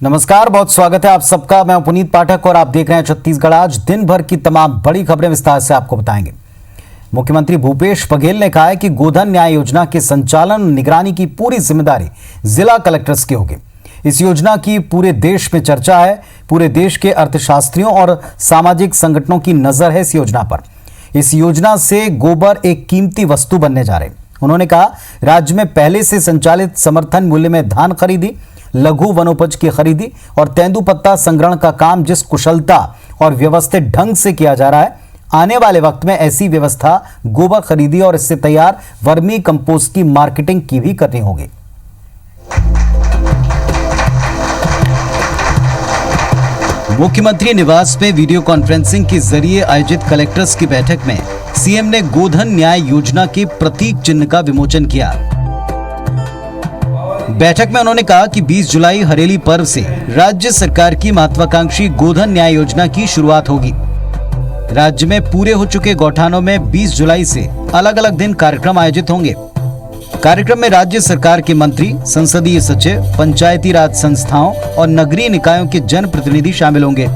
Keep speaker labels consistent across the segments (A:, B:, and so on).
A: नमस्कार, बहुत स्वागत है आप सबका। मैं पुनीत पाठक और आप देख रहे हैं छत्तीसगढ़ आज। दिन भर की तमाम बड़ी खबरें विस्तार से आपको बताएंगे। मुख्यमंत्री भूपेश बघेल ने कहा है कि गोधन न्याय योजना के संचालन निगरानी की पूरी जिम्मेदारी जिला कलेक्टर्स की होगी। इस योजना की पूरे देश में चर्चा है। पूरे देश के अर्थशास्त्रियों और सामाजिक संगठनों की नजर है इस योजना पर। इस योजना से गोबर एक कीमती वस्तु बनने जा रहे। उन्होंने कहा, राज्य में पहले से संचालित समर्थन मूल्य में धान खरीदी, लघु वनोपज की खरीदी और तेंदुपत्ता संग्रहण का काम जिस कुशलता और व्यवस्थित ढंग से किया जा रहा है, आने वाले वक्त में ऐसी व्यवस्था गोबर खरीदी और इससे तैयार वर्मी कंपोस्ट की मार्केटिंग की भी करनी होगी। मुख्यमंत्री निवास में वीडियो कॉन्फ्रेंसिंग के जरिए आयोजित कलेक्टर्स की बैठक में सीएम ने गोधन न्याय योजना के प्रतीक चिन्ह का विमोचन किया। बैठक में उन्होंने कहा कि 20 जुलाई हरेली पर्व से राज्य सरकार की महत्वाकांक्षी गोधन न्याय योजना की शुरुआत होगी। राज्य में पूरे हो चुके गौठानों में 20 जुलाई से अलग अलग दिन कार्यक्रम आयोजित होंगे। कार्यक्रम में राज्य सरकार के मंत्री, संसदीय सचिव, पंचायती राज संस्थाओं और नगरीय निकायों के जनप्रतिनिधि शामिल होंगे।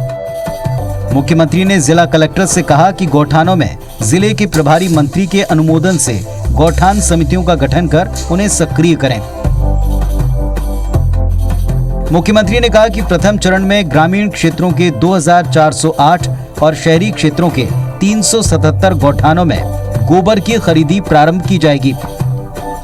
A: मुख्यमंत्री ने जिला कलेक्टर से कहा कि गौठानों में जिले के प्रभारी मंत्री के अनुमोदन से गौठान समितियों का गठन कर उन्हें सक्रिय करें। मुख्यमंत्री ने कहा कि प्रथम चरण में ग्रामीण क्षेत्रों के 2408 और शहरी क्षेत्रों के 377 गौठानों में गोबर की खरीदी प्रारंभ की जाएगी।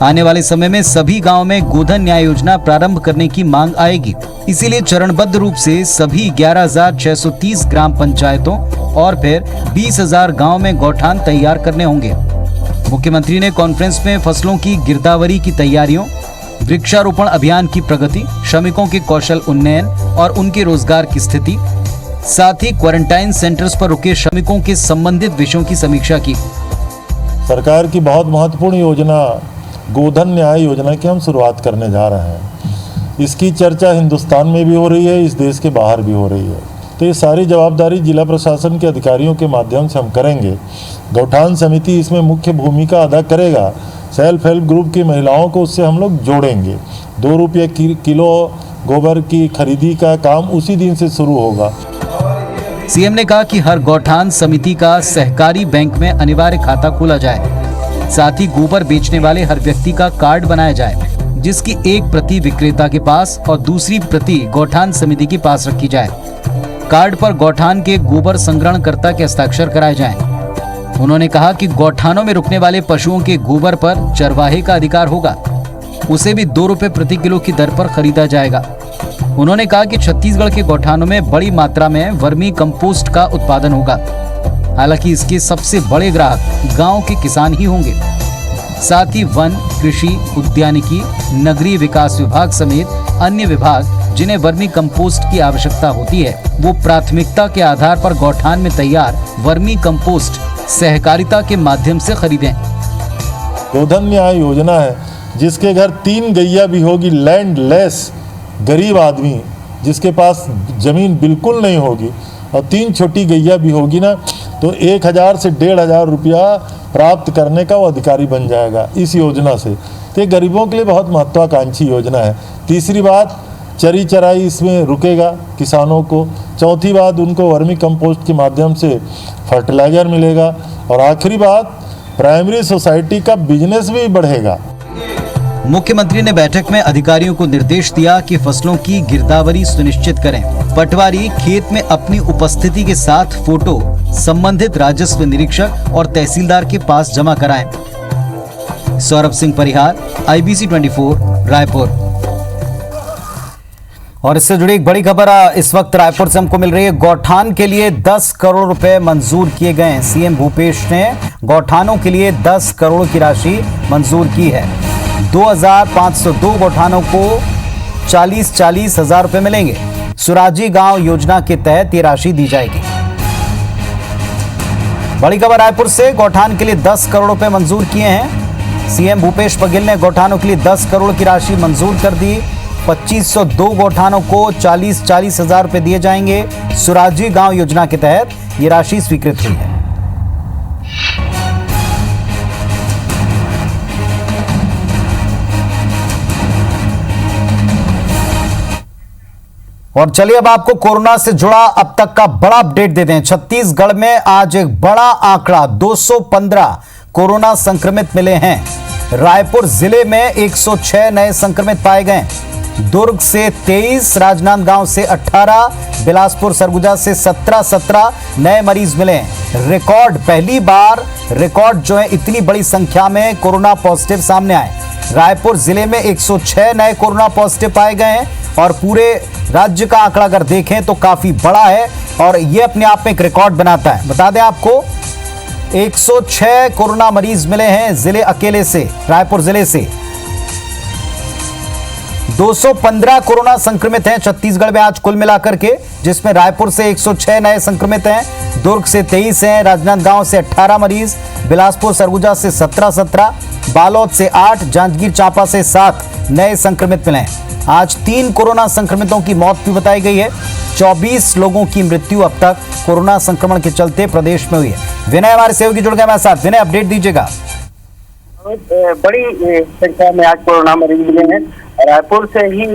A: आने वाले समय में सभी गांवों में गोधन न्याय योजना प्रारंभ करने की मांग आएगी। इसीलिए चरणबद्ध रूप से सभी 11,630 ग्राम पंचायतों और फिर 20,000 गाँव में गौठान तैयार करने होंगे। मुख्यमंत्री ने कॉन्फ्रेंस में फसलों की गिरदावरी की तैयारियों, वृक्षारोपण अभियान की प्रगति, श्रमिकों के कौशल उन्नयन और उनके रोजगार की स्थिति, साथ ही क्वारंटाइन सेंटर्स पर रुके श्रमिकों के संबंधित विषयों की समीक्षा की।
B: सरकार की बहुत महत्वपूर्ण योजना गोधन न्याय योजना की हम शुरुआत करने जा रहे हैं। इसकी चर्चा हिंदुस्तान में भी हो रही है, इस देश के बाहर भी हो रही है। तो ये सारी जवाबदारी जिला प्रशासन के अधिकारियों के माध्यम से हम करेंगे। गौठान समिति इसमें मुख्य भूमिका अदा करेगा। सेल्फ हेल्प ग्रुप की महिलाओं को उससे हम लोग जोड़ेंगे। 2 रुपये किलो गोबर की खरीदी का काम उसी दिन से शुरू होगा।
A: सीएम ने कहा कि हर गौठान समिति का सहकारी बैंक में अनिवार्य खाता खोला जाए। साथ ही गोबर बेचने वाले हर व्यक्ति का कार्ड बनाया जाए, जिसकी एक प्रति विक्रेता के पास और दूसरी प्रति गौठान समिति के पास रखी जाए। कार्ड पर गौठान के गोबर संग्रहणकर्ता के हस्ताक्षर कराए जाएं। उन्होंने कहा कि गौठानों में रुकने वाले पशुओं के गोबर पर चरवाहे का अधिकार होगा। उसे भी 2 रुपये प्रति किलो की दर पर खरीदा जाएगा। उन्होंने कहा कि छत्तीसगढ़ के गौठानों में बड़ी मात्रा में वर्मी कंपोस्ट का उत्पादन होगा। हालांकि इसके सबसे बड़े ग्राहक गांव के किसान ही होंगे। साथ ही वन, कृषि, उद्यानिकी, नगरीय विकास विभाग समेत अन्य विभाग जिन्हें वर्मी कंपोस्ट की आवश्यकता होती है, वो प्राथमिकता के आधार पर गौठान में तैयार वर्मी कंपोस्ट सहकारिता के माध्यम से खरीदें।
B: गोधन न्याय योजना है जिसके घर 3 गैया भी होगी, लैंडलेस गरीब आदमी जिसके पास जमीन बिल्कुल नहीं होगी और 3 छोटी गैया भी होगी ना, तो 1,000 से 1,500 रुपया प्राप्त करने का वो अधिकारी बन जाएगा इस योजना से। तो ये गरीबों के लिए बहुत महत्वाकांक्षी योजना है। तीसरी बात, चरी चराई इसमें रुकेगा किसानों को। चौथी बात, उनको वर्मी कंपोस्ट के माध्यम से फर्टिलाइजर मिलेगा। और आखिरी बात, प्राइमरी सोसाइटी का बिजनेस भी बढ़ेगा।
A: मुख्यमंत्री ने बैठक में अधिकारियों को निर्देश दिया कि फसलों की गिरदावरी सुनिश्चित करें। पटवारी खेत में अपनी उपस्थिति के साथ फोटो संबंधित राजस्व निरीक्षक और तहसीलदार के पास जमा कराएं। सौरभ सिंह परिहार, IBC 24, रायपुर। और इससे जुड़ी एक बड़ी खबर इस वक्त रायपुर से हमको मिल रही है। गौठान के लिए 10 करोड़ रुपए मंजूर किए गए हैं। सीएम भूपेश ने गौठानों के लिए 10 करोड़ की राशि मंजूर की है। 2,502 गौठानों को 40-40 हजार रुपए मिलेंगे। सुराजी गांव योजना के तहत ये राशि दी जाएगी। बड़ी खबर रायपुर से, गौठान के लिए 10 करोड़ रुपए मंजूर किए हैं। सीएम भूपेश बघेल ने गौठानों के लिए 10 करोड़ की राशि मंजूर कर दी। 2502 गौठानों को 40-40 हजार रुपए दिए जाएंगे। सुराजी गांव योजना के तहत ये राशि स्वीकृत हुई है। और चलिए अब आपको कोरोना से जुड़ा अब तक का बड़ा अपडेट देते हैं। छत्तीसगढ़ में आज एक बड़ा आंकड़ा 215 कोरोना संक्रमित मिले हैं। रायपुर जिले में 106 नए संक्रमित पाए गए। दुर्ग से 23, राजनांदगांव से 18, बिलासपुर सरगुजा से 17 नए मरीज मिले हैं। रिकॉर्ड, पहली बार रिकॉर्ड जो है इतनी बड़ी संख्या में कोरोना पॉजिटिव सामने आए। रायपुर जिले में 106 नए कोरोना पॉजिटिव पाए गए हैं और पूरे राज्य का आंकड़ा अगर देखें तो काफी बड़ा है और यह अपने आप में एक रिकॉर्ड बनाता है। बता दें आपको 106 कोरोना मरीज मिले हैं जिले अकेले से, रायपुर जिले से। 215 कोरोना संक्रमित हैं छत्तीसगढ़ में आज कुल मिलाकर के, जिसमें रायपुर से 106 नए संक्रमित हैं, दुर्ग से 23 हैं, राजनांदगांव से 18 मरीज, बिलासपुर सरगुजा से 17, बालोद से 8, जांजगीर चांपा से 7 नए संक्रमित मिले हैं। आज 3 कोरोना संक्रमितों की मौत भी बताई गई है। 24 लोगों की मृत्यु अब तक कोरोना संक्रमण के चलते प्रदेश में हुई है। विनय हमारे सहयोगी जुड़ गए हमारे साथ। विनय, अपडेट दीजिएगा।
C: बड़ी संख्या में आज कोरोना मरीज मिले हैं। रायपुर से ही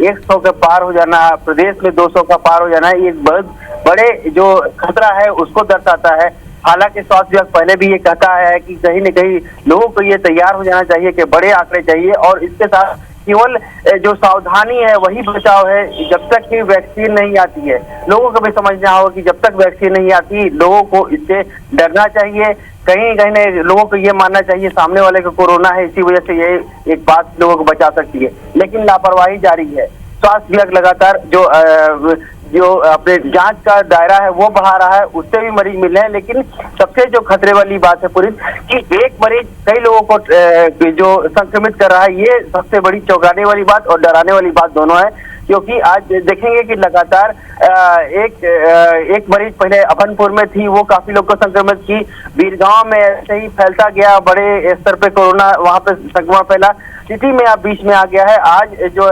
C: 100 के पार हो जाना, प्रदेश में 200 का पार हो जाना, ये बहुत बड़े जो खतरा है उसको दर्शाता है। हालांकि स्वास्थ्य विभाग पहले भी ये कहता है कि कहीं न कहीं लोगों को ये तैयार हो जाना चाहिए कि बड़े आंकड़े चाहिए और इसके साथ केवल जो सावधानी है वही बचाव है। जब तक कि वैक्सीन नहीं आती है, लोगों को भी समझना होगा कि जब तक वैक्सीन नहीं आती लोगों को इससे डरना चाहिए। कहीं कहीं लोगों को ये मानना चाहिए सामने वाले को कोरोना है, इसी वजह से ये एक बात लोगों को बचा सकती है, लेकिन लापरवाही जारी है। स्वास्थ्य विभाग लगातार जो अपने जांच का दायरा है वो बढ़ा रहा है, उससे भी मरीज मिले हैं। लेकिन सबसे जो खतरे वाली बात है पूरी कि एक मरीज कई लोगों को जो संक्रमित कर रहा है, ये सबसे बड़ी चौंकाने वाली बात और डराने वाली बात दोनों है। क्योंकि आज देखेंगे कि लगातार एक मरीज पहले अभनपुर में थी, वो काफी लोग को संक्रमित की। बीरगांव में ऐसे ही फैलता गया, बड़े स्तर पे कोरोना वहां पे संक्रमण फैला। सिटी में अब बीच में आ गया है। आज जो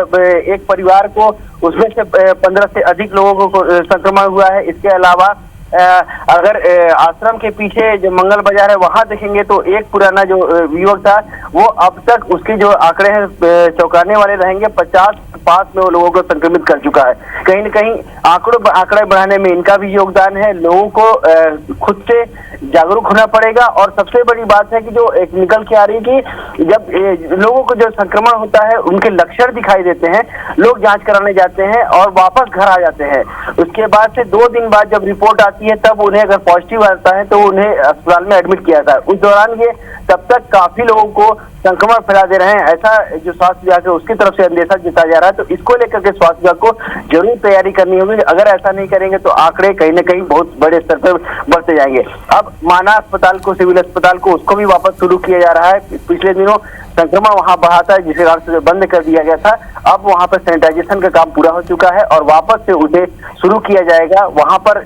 C: एक परिवार को उसमें से 15 से अधिक लोगों को संक्रमण हुआ है। इसके अलावा अगर आश्रम के पीछे जो मंगल बाजार है वहां देखेंगे तो एक पुराना जो युवक था वो अब तक उसके जो आंकड़े हैं चौंकाने वाले रहेंगे। 50 पास में वो लोगों को संक्रमित कर चुका है। कहीं न कहीं आंकड़े बढ़ाने में इनका भी योगदान है। लोगों को खुद से जागरूक होना पड़ेगा और सबसे बड़ी बात है कि जो एक निकल के आ रही है कि जब लोगों को जो संक्रमण होता है उनके लक्षण दिखाई देते हैं, लोग जांच कराने जाते हैं और वापस घर आ जाते हैं। उसके बाद से 2 दिन बाद जब रिपोर्ट आती है तब उन्हें अगर पॉजिटिव आता है तो उन्हें अस्पताल में एडमिट किया जाता है। उस दौरान ये तब तक काफी लोगों को संक्रमण फैला दे रहे हैं, ऐसा जो स्वास्थ्य विभाग है उसकी तरफ से अंदेशा जताया जा रहा है। तो इसको लेकर के स्वास्थ्य विभाग को जरूर तैयारी करनी होगी। अगर ऐसा नहीं करेंगे तो आंकड़े कहीं न कहीं बहुत बड़े स्तर पर बढ़ते जाएंगे। अब माना अस्पताल को, सिविल अस्पताल को, उसको भी वापस शुरू किया जा रहा है। पिछले दिनों संक्रमण वहां बढ़ा था जिसे कारण से बंद कर दिया गया था। अब वहां पर सैनिटाइजेशन का काम पूरा हो चुका है और वापस से उसे शुरू किया जाएगा। वहां पर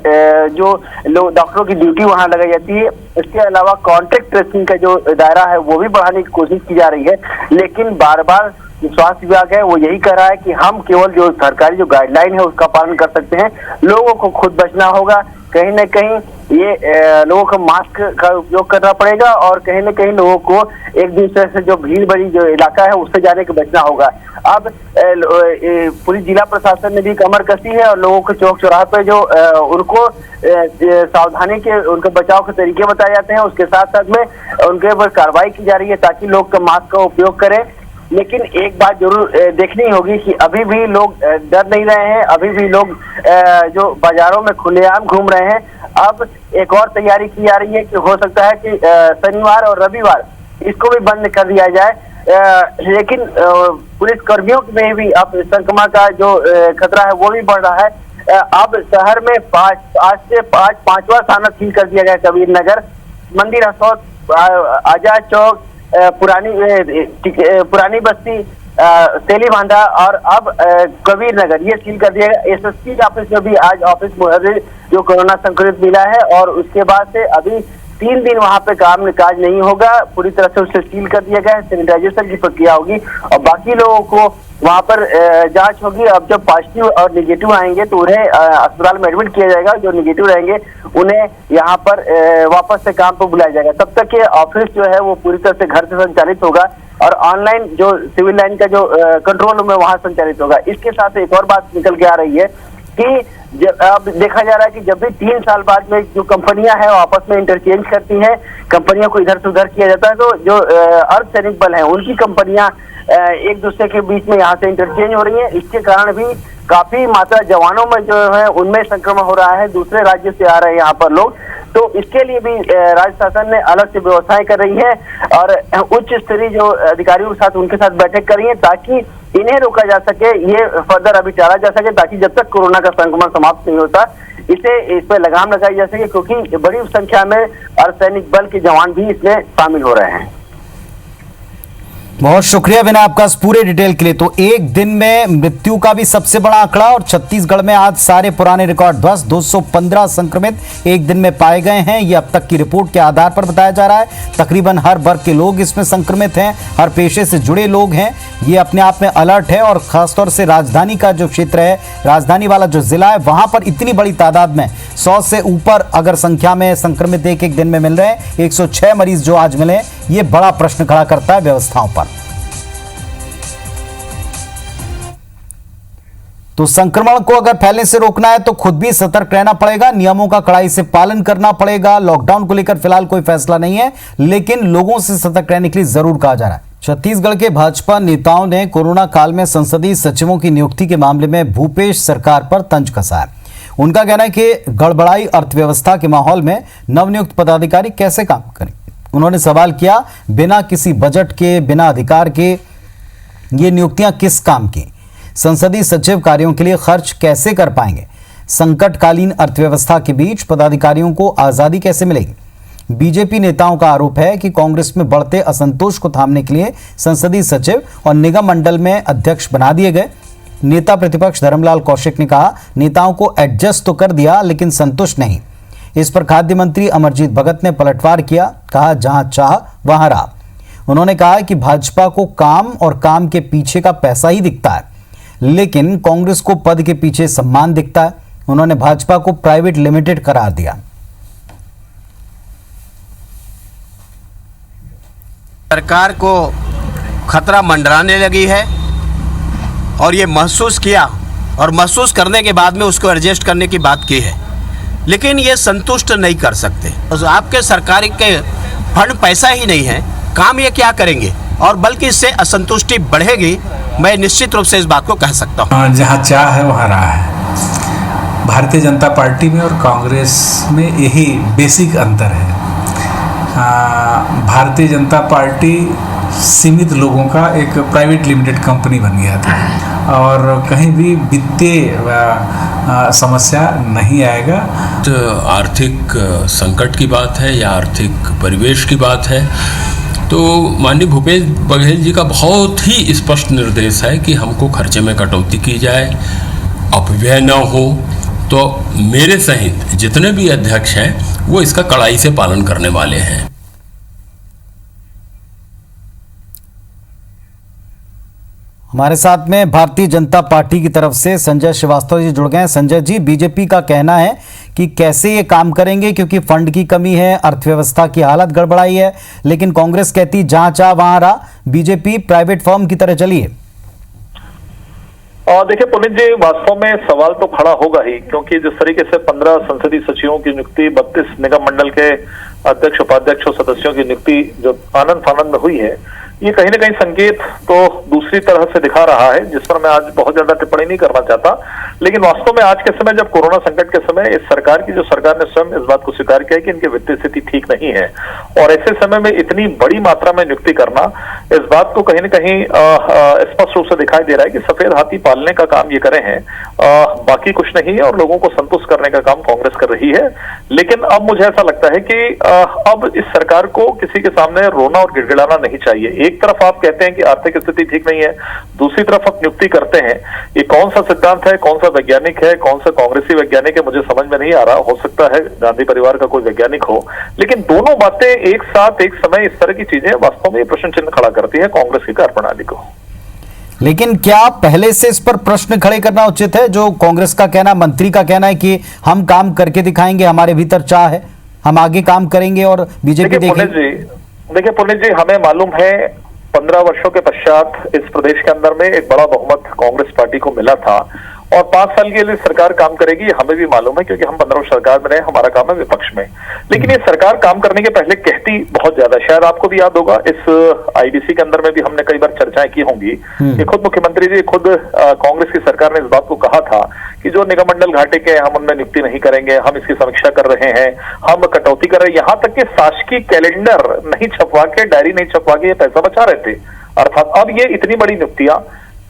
C: जो लोग डॉक्टरों की ड्यूटी वहां लगाई जाती है। इसके अलावा कॉन्टेक्ट ट्रेसिंग का जो दायरा है वो भी बढ़ाने की कोशिश की जा रही है। लेकिन बार बार स्वास्थ्य विभाग है वो यही कह रहा है कि हम केवल जो सरकारी जो गाइडलाइन है उसका पालन कर सकते हैं, लोगों को खुद बचना होगा। कहीं न कहीं ये लोगों को मास्क का उपयोग करना पड़ेगा और कहीं न कहीं लोगों को एक दूसरे से जो भीड़ भरी जो इलाका है उससे जाने के बचना होगा। अब पूरी जिला प्रशासन ने भी कमर कसी है और लोगों को चौक चौराहे पे जो उनको सावधानी के उनके बचाव के तरीके बताए जाते हैं, उसके साथ साथ में उनके ऊपर कार्रवाई की जा रही है ताकि लोग मास्क का उपयोग करें। लेकिन एक बात जरूर देखनी होगी कि अभी भी लोग डर नहीं रहे हैं, अभी भी लोग जो बाजारों में खुलेआम घूम रहे हैं। अब एक और तैयारी की जा रही है कि हो सकता है कि शनिवार और रविवार इसको भी बंद कर दिया जाए। लेकिन पुलिस कर्मियों में भी अब संक्रमण का जो खतरा है वो भी बढ़ रहा है। अब शहर में पांचवा थाना सील कर दिया गया। कबीर नगर, मंदिर हसौद, आजाद चौक, पुरानी बस्ती, तेली बांधा और अब कबीर नगर ये सील कर दिया गया। एसएसपी ऑफिस में भी आज ऑफिस मुहर्रिर जो कोरोना संक्रमित मिला है और उसके बाद से अभी 3 दिन वहां पे काम काज नहीं होगा, पूरी तरह से उसे सील कर दिया गया है। सैनिटाइजेशन की प्रक्रिया होगी और बाकी लोगों को वहां पर जांच होगी। अब जब पॉजिटिव और निगेटिव आएंगे तो उन्हें अस्पताल में एडमिट किया जाएगा, जो निगेटिव रहेंगे उन्हें यहाँ पर वापस से काम पर बुलाया जाएगा। तब तक ये ऑफिस जो है वो पूरी तरह से घर से संचालित होगा। और ऑनलाइन जो सिविल लाइन का जो कंट्रोल रूम है वहां संचालित होगा। इसके साथ एक और बात निकल के आ रही है कि अब देखा जा रहा है कि जब भी 3 साल बाद में जो कंपनियां हैं वो आपस में इंटरचेंज करती हैं, कंपनियों को इधर से उधर किया जाता है, तो जो अर्धसैनिक बल है उनकी कंपनियां एक दूसरे के बीच में यहाँ से इंटरचेंज हो रही है। इसके कारण भी काफी मात्रा जवानों में जो है उनमें संक्रमण हो रहा है, दूसरे राज्य से आ रहे हैं यहाँ पर लोग। तो इसके लिए भी राज्य शासन ने अलग से व्यवस्थाएं कर रही है और उच्च स्तरीय जो अधिकारियों के साथ उनके साथ बैठक कर रही है ताकि इन्हें रोका जा सके, ये फर्दर अभी टाला जा सके, ताकि जब तक कोरोना का संक्रमण समाप्त नहीं होता इस पर लगाम लगाई जा सके, क्योंकि बड़ी संख्या में अर्धसैनिक बल के जवान भी इसमें शामिल हो रहे हैं।
A: बहुत शुक्रिया विनय आपका इस पूरे डिटेल के लिए। तो एक दिन में मृत्यु का भी सबसे बड़ा आंकड़ा और छत्तीसगढ़ में आज सारे पुराने रिकॉर्ड ध्वस्त, 215 संक्रमित एक दिन में पाए गए हैं। ये अब तक की रिपोर्ट के आधार पर बताया जा रहा है। तकरीबन हर वर्ग के लोग इसमें संक्रमित हैं, हर पेशे से जुड़े लोग हैं। ये अपने आप में अलर्ट है और खासतौर से राजधानी का जो क्षेत्र है, राजधानी वाला जो जिला है, वहां पर इतनी बड़ी तादाद में 100 से ऊपर अगर संख्या में संक्रमित एक दिन में मिल रहे हैं, 106 मरीज जो आज मिले, ये बड़ा प्रश्न खड़ा करता है व्यवस्थाओं पर। तो संक्रमण को अगर फैलने से रोकना है तो खुद भी सतर्क रहना पड़ेगा, नियमों का कड़ाई से पालन करना पड़ेगा। लॉकडाउन को लेकर फिलहाल कोई फैसला नहीं है, लेकिन लोगों से सतर्क रहने के लिए जरूर कहा जा रहा है। छत्तीसगढ़ के भाजपा नेताओं ने कोरोना काल में संसदीय सचिवों की नियुक्ति के मामले में भूपेश सरकार पर तंज कसा है। उनका कहना है कि गड़बड़ाई अर्थव्यवस्था के माहौल में नवनियुक्त पदाधिकारी कैसे काम करें। उन्होंने सवाल किया, बिना किसी बजट के, बिना अधिकार के ये नियुक्तियां किस काम की? संसदीय सचिव कार्यों के लिए खर्च कैसे कर पाएंगे? संकटकालीन अर्थव्यवस्था के बीच पदाधिकारियों को आजादी कैसे मिलेगी? बीजेपी नेताओं का आरोप है कि कांग्रेस में बढ़ते असंतोष को थामने के लिए संसदीय सचिव और निगम मंडल में अध्यक्ष बना दिए गए। नेता प्रतिपक्ष धर्मलाल कौशिक ने कहा, नेताओं को एडजस्ट तो कर दिया लेकिन संतुष्ट नहीं। इस पर खाद्य मंत्री अमरजीत भगत ने पलटवार किया, कहा जहां चाह वहां राह। उन्होंने कहा कि भाजपा को काम और काम के पीछे का पैसा ही दिखता है, लेकिन कांग्रेस को पद के पीछे सम्मान दिखता है। उन्होंने भाजपा को प्राइवेट लिमिटेड करार दिया।
D: सरकार को खतरा मंडराने लगी है और ये महसूस किया और महसूस करने के बाद में उसको एडजस्ट करने की बात की है, लेकिन ये संतुष्ट नहीं कर सकते। तो आपके सरकारी के फंड पैसा ही नहीं है, काम ये क्या करेंगे और बल्कि इससे असंतुष्टि बढ़ेगी। मैं निश्चित रूप से इस बात को कह सकता हूँ।
E: जहाँ चाह है वहाँ राह है। भारतीय जनता पार्टी में और कांग्रेस में यही बेसिक अंतर है। भारतीय जनता पार्टी सीमित लोगों का एक प्राइवेट लिमिटेड कंपनी बन गया था और कहीं भी वित्तीय समस्या नहीं आएगा।
F: तो आर्थिक संकट की बात है या आर्थिक परिवेश की बात है, तो माननीय भूपेश बघेल जी का बहुत ही स्पष्ट निर्देश है कि हमको खर्चे में कटौती की जाए, अपव्यय न हो। तो मेरे सहित जितने भी अध्यक्ष हैं वो इसका कड़ाई से पालन करने वाले हैं।
A: हमारे साथ में भारतीय जनता पार्टी की तरफ से संजय श्रीवास्तव जी जुड़ गए हैं। संजय जी, बीजेपी का कहना है कि कैसे ये काम करेंगे क्योंकि फंड की कमी है, अर्थव्यवस्था की हालत गड़बड़ाई है, लेकिन कांग्रेस कहती जहां चाह वहां राह, बीजेपी प्राइवेट फर्म की तरह चली है।
G: देखिए पुनीत जी, वास्तव में सवाल तो खड़ा होगा ही, क्योंकि जिस तरीके से 15 संसदीय सचिवों की नियुक्ति, 32 निगम मंडल के अध्यक्ष, उपाध्यक्ष और सदस्यों की नियुक्ति जो आनंद फानंद में हुई है, ये कहीं ना कहीं संकेत तो दूसरी तरह से दिखा रहा है, जिस पर मैं आज बहुत ज्यादा टिप्पणी नहीं करना चाहता। लेकिन वास्तव में आज के समय, जब कोरोना संकट के समय इस सरकार की, जो सरकार ने स्वयं इस बात को स्वीकार किया कि इनकी वित्तीय स्थिति ठीक नहीं है, और ऐसे समय में इतनी बड़ी मात्रा में नियुक्ति करना, इस बात को कहीं न कहीं स्पष्ट रूप से दिखाई दे रहा है कि सफेद हाथी पालने का काम ये करे हैं, बाकी कुछ नहीं है, और लोगों को संतुष्ट करने का काम कांग्रेस कर रही है। लेकिन अब मुझे ऐसा लगता है कि अब इस सरकार को किसी के सामने रोना और गिड़गिड़ाना नहीं चाहिए। एक तरफ आप कहते हैं कि आर्थिक स्थिति ठीक नहीं है, दूसरी तरफ आप नियुक्ति करते हैं। ये कौन सा सिद्धांत है, कौन सा वैज्ञानिक है, कौन सा कांग्रेसी वैज्ञानिक है, मुझे समझ में नहीं आ रहा। हो सकता है गांधी परिवार का कोई वैज्ञानिक हो, लेकिन दोनों बातें एक साथ एक समय, इस तरह की चीजें वास्तव में प्रश्न चिन्ह खड़ा करती है कांग्रेस की कार्यप्रणाली को।
A: लेकिन क्या पहले से इस पर प्रश्न खड़े करना उचित है? जो कांग्रेस का कहना, मंत्री का कहना है कि हम काम करके दिखाएंगे, हमारे भीतर चाह है, हम आगे काम करेंगे, और बीजेपी
G: देखिए पुनीत जी, हमें मालूम है 15 वर्षों के पश्चात इस प्रदेश के अंदर में एक बड़ा बहुमत कांग्रेस पार्टी को मिला था और 5 साल के लिए सरकार काम करेगी, हमें भी मालूम है क्योंकि हम 15 वर्ष सरकार में रहे, हमारा काम है विपक्ष में। लेकिन ये सरकार काम करने के पहले कहती बहुत ज्यादा, शायद आपको भी याद होगा इस आईबीसी के अंदर में भी हमने कई बार चर्चाएं की होंगी कि खुद मुख्यमंत्री जी, खुद कांग्रेस की सरकार ने इस बात को कहा था कि जो निगम मंडल घाटे के हम उनमें नियुक्ति नहीं करेंगे, हम इसकी समीक्षा कर रहे हैं, हम कटौती कर रहे हैं, यहाँ तक कि शासकीय कैलेंडर नहीं छपवा के, डायरी नहीं छपवा के ये पैसा बचा रहे थे। अर्थात अब ये इतनी बड़ी नियुक्तियां,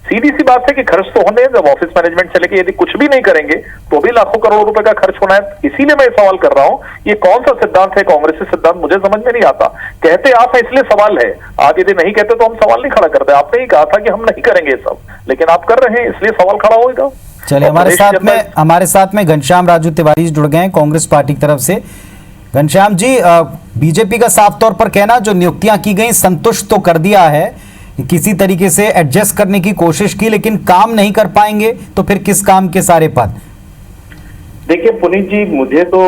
G: सीधी सी बात है कि खर्च तो होने, जब ऑफिस मैनेजमेंट से लेके यदि कुछ भी नहीं करेंगे तो भी लाखों करोड़ रुपए का खर्च होना है। इसीलिए मैं सवाल कर रहा हूं, ये कौन सा सिद्धांत है कांग्रेसी सिद्धांत, मुझे समझ में नहीं आता। कहते आप हैं इसलिए सवाल है, आप यदि नहीं कहते तो हम सवाल नहीं खड़ा करते। आपने ही कहा था कि हम नहीं करेंगे ये सब, लेकिन आप कर रहे हैं इसलिए सवाल खड़ा होगा।
A: चलिए, हमारे साथ में घनश्याम राजू तिवारी जुड़ गए हैं कांग्रेस पार्टी की तरफ से। घनश्याम जी, बीजेपी का साफ तौर पर कहना, जो नियुक्तियां की गई संतुष्ट तो कर दिया है, किसी तरीके से एडजस्ट करने की कोशिश की, लेकिन काम नहीं कर पाएंगे तो फिर किस काम के सारे पद?
H: देखिए पुनीत जी, मुझे तो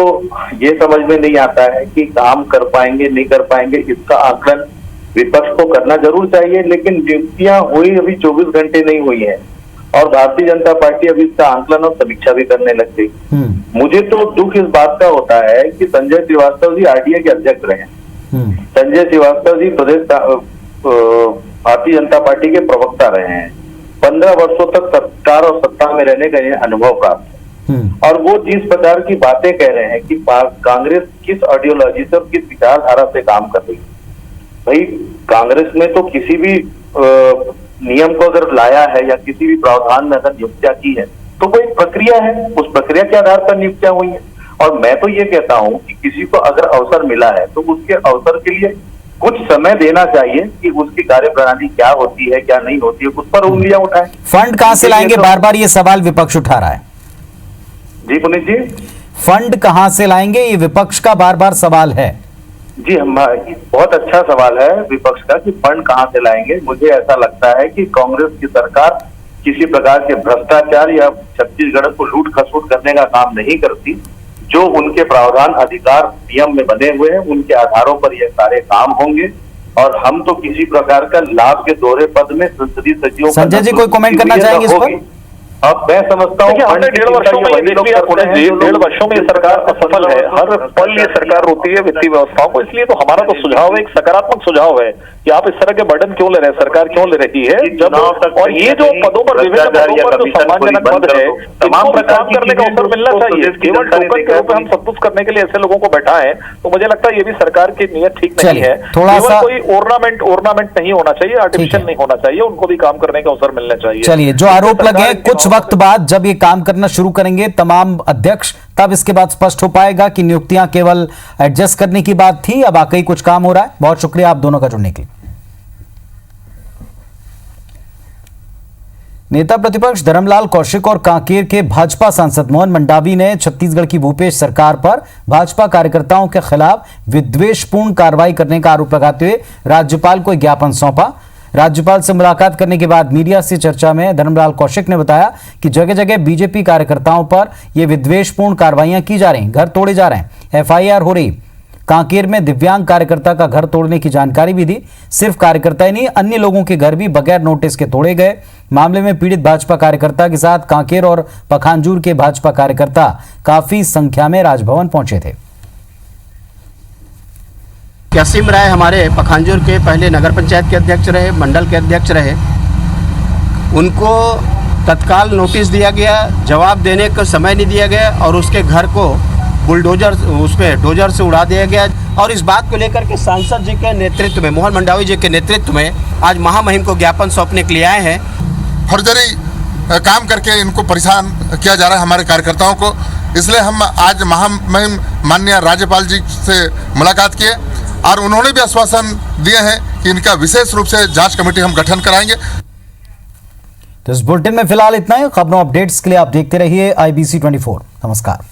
H: ये समझ में नहीं आता है कि काम कर पाएंगे नहीं कर पाएंगे। इसका आकलन विपक्ष को करना जरूर चाहिए, लेकिन नियुक्तियां हुई अभी 24 घंटे नहीं हुई है और भारतीय जनता पार्टी अभी इसका आकलन और समीक्षा भी करने लग गई। मुझे तो दुख इस बात का होता है कि संजय श्रीवास्तव जी आरडीए के अध्यक्ष रहे, संजय श्रीवास्तव जी प्रदेश भारतीय जनता पार्टी के प्रवक्ता रहे हैं, 15 वर्षों तक सरकार और सत्ता में रहने का अनुभव प्राप्त है और वो जिस प्रकार की बातें कह रहे हैं कि कांग्रेस किस आइडियोलॉजी से और किस विचारधारा से काम कर रही है। भाई, कांग्रेस में तो किसी भी नियम को अगर लाया है या किसी भी प्रावधान में अगर नियुक्तियां की है तो वो एक प्रक्रिया है, उस प्रक्रिया के आधार पर नियुक्तियां हुई है। और मैं तो ये कहता हूं कि किसी को अगर अवसर मिला है तो उसके अवसर के लिए कुछ समय देना चाहिए कि उसकी कार्यप्रणाली क्या होती है, क्या नहीं होती है, उस पर उंगलियां उठाएं।
A: फंड कहां से लाएंगे? बार बार ये सवाल विपक्ष उठा रहा है।
H: जी पुनीत जी,
A: फंड कहां से लाएंगे, ये विपक्ष का बार बार सवाल है।
H: जी, बहुत अच्छा सवाल है विपक्ष का कि फंड कहां से लाएंगे। मुझे ऐसा लगता है कि कांग्रेस की सरकार किसी प्रकार के भ्रष्टाचार या छत्तीसगढ़ को लूट खसोट करने का काम नहीं करती। जो उनके प्रावधान अधिकार नियम में बने हुए हैं उनके आधारों पर ये सारे काम होंगे और हम तो किसी प्रकार का लाभ के दोहरे पद में संसदीय सचिवों।
A: संजय जी, कोई कमेंट करना चाहेंगे इस पर?
H: अब मैं समझता हूँ
G: हमने 1.5 वर्षों में ये देख लिया पुनीत जी, 1.5 वर्षों में ये सरकार असफल है, हर पल ये सरकार रोती है वित्तीय व्यवस्थाओं को। इसलिए तो हमारा तो सुझाव है, एक सकारात्मक सुझाव है कि आप इस तरह के बर्डन क्यों ले रहे हैं, सरकार क्यों ले रही है। जब और ये जो पदों पर, विभिन्न पदों पर जो सम्मानजनक पद है, तमाम प्रकार करने का अवसर मिलना चाहिए। केवल टोकन के रूप में हम सब कुछ करने के लिए ऐसे लोगों को बैठाएं तो मुझे लगता है ये भी सरकार की नीयत ठीक नहीं है। केवल कोई ओर्नामेंट नहीं होना चाहिए, आर्टिफिशियल नहीं होना चाहिए, उनको भी काम करने का अवसर मिलना चाहिए।
A: चलिए, जो आरोप लगे कुछ वक्त बाद जब ये काम करना शुरू करेंगे तमाम अध्यक्ष, तब इसके बाद स्पष्ट हो पाएगा कि नियुक्तियां केवल एडजस्ट करने की बात थी या वाकई कुछ काम हो रहा है। बहुत शुक्रिया आप दोनों का जुड़ने के लिए। नेता प्रतिपक्ष धर्मलाल कौशिक और कांकेर के भाजपा सांसद मोहन मंडावी ने छत्तीसगढ़ की भूपेश सरकार पर भाजपा कार्यकर्ताओं के खिलाफ विद्वेषपूर्ण कार्रवाई करने का आरोप लगाते हुए राज्यपाल को ज्ञापन सौंपा। राज्यपाल से मुलाकात करने के बाद मीडिया से चर्चा में धर्मलाल कौशिक ने बताया कि जगह जगह बीजेपी कार्यकर्ताओं पर यह विद्वेषपूर्ण कार्रवाइयां की जा रही, घर तोड़े जा रहे हैं, एफआईआर हो रही। कांकेर में दिव्यांग कार्यकर्ता का घर तोड़ने की जानकारी भी दी। सिर्फ कार्यकर्ता ही नहीं, अन्य लोगों के घर भी बगैर नोटिस के तोड़े गए। मामले में पीड़ित भाजपा कार्यकर्ता के साथ कांकेर और पखांजूर के भाजपा कार्यकर्ता काफी संख्या में राजभवन पहुंचे थे।
D: असीम राय हमारे पखांजूर के पहले नगर पंचायत के अध्यक्ष रहे, मंडल के अध्यक्ष रहे, उनको तत्काल नोटिस दिया गया, जवाब देने का समय नहीं दिया गया और उसके घर को बुलडोजर उसमें डोजर से उड़ा दिया गया। और इस बात को लेकर के सांसद जी के नेतृत्व में, मोहन मंडावी जी के नेतृत्व में आज महामहिम को ज्ञापन सौंपने के लिए आए हैं।
I: फर्जरी काम करके इनको परेशान किया जा रहा है हमारे कार्यकर्ताओं को, इसलिए हम आज महामहिम माननीय राज्यपाल जी से मुलाकात किए और उन्होंने भी आश्वासन दिए हैं कि इनका विशेष रूप से जांच कमेटी हम गठन कराएंगे।
A: तो इस बुलेटिन में फिलहाल इतना ही। खबरों अपडेट्स के लिए आप देखते रहिए IBC 24। नमस्कार।